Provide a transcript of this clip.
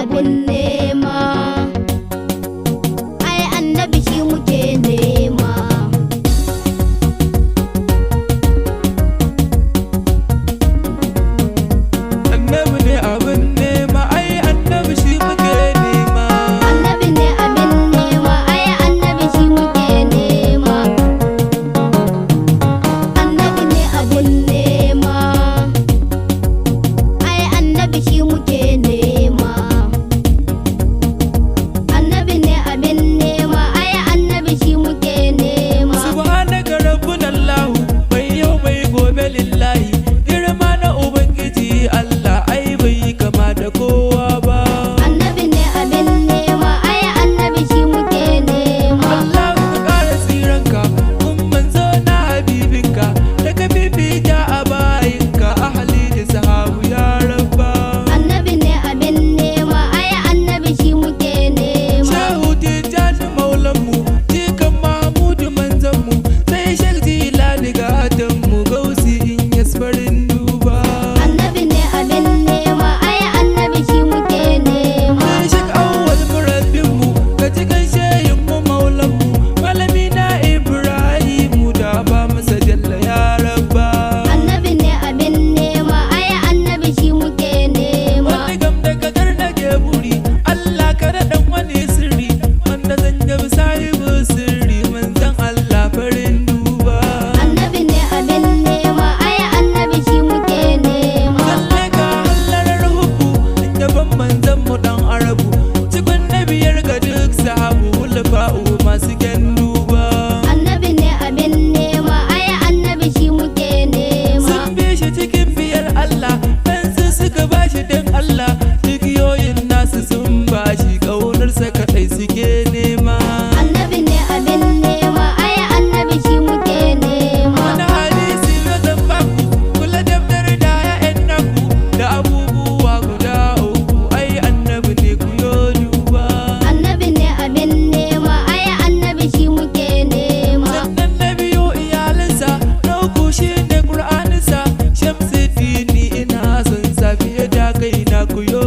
abin nema, ai annabi shi muke nema. Annabi ne abin nema, ai annabi shi muke nema. Annabi ne abin nema, ai annabi shi muke nema. Annabi ne abin nema, ai annabi shi muke nema. Annabi ne abin nema, ai annabi shi muke nema. Subhanaka rabbuna Allah, bai yau bai gobe lillahi. Girma na Ubangiji Allah, ai bai kama da kowa ba. Annabi ne abin nema, ai annabi shi muke nema. Allah ka ƙara tsiranka, kun manzo na habibinka, daga fifita a bayinka, ahali da sahabu ya rabba. Annabi ne abin nema, ai annabi shi muke nema. Shehu Tijjani maulanmu, jikan Mahmudu manzanmu, sai Shek Jilani gatanmu, gausi in yasfarin duba. Annabi ne abin nema, ai annabi shi muke nema. Sai Shek Awwal murabbinmu, ka ji kan shehinmu maulanmu, malami na Ibrahimu da ba masa jalla ya rabba. Annabi ne abin nema, ai annabi shi muke nema. Wani gam da kadar da ke buri, Allah ka daɗan wani sirri, wanda zan yabi sahibu sirri, manzan Allah farin duba. Annabi ne abin nema, ai annabi shi muke nema. Lalle ka hallarar hubbu, yaban manzan mu dan arabu, cikon nabiyar ga duk sahabu, hulafa'u masu kyan duba. Annabi ne abin nema, ai annabi shi muke nema. Sun bi shi cikin biyar Allah, dan su suka bashi dan Allah, dukiyoyin nasu sun bashi, ƙaunarsa kaɗai suke nema. Annabi ne abin nema, ai annabi shi muke nema. Wani hadisi ya zan baku, kula dabdar da ya'yan naku, da abubuwa guda uku, ai annabi ne ku yo duba. Annabi ne abin nema, ai annabi shi muke nema. Sannan na biyu iyalinsa, na uku shi ne ƙur'aninsa, Shamsu dini ina son sa fiye da kaina ku yo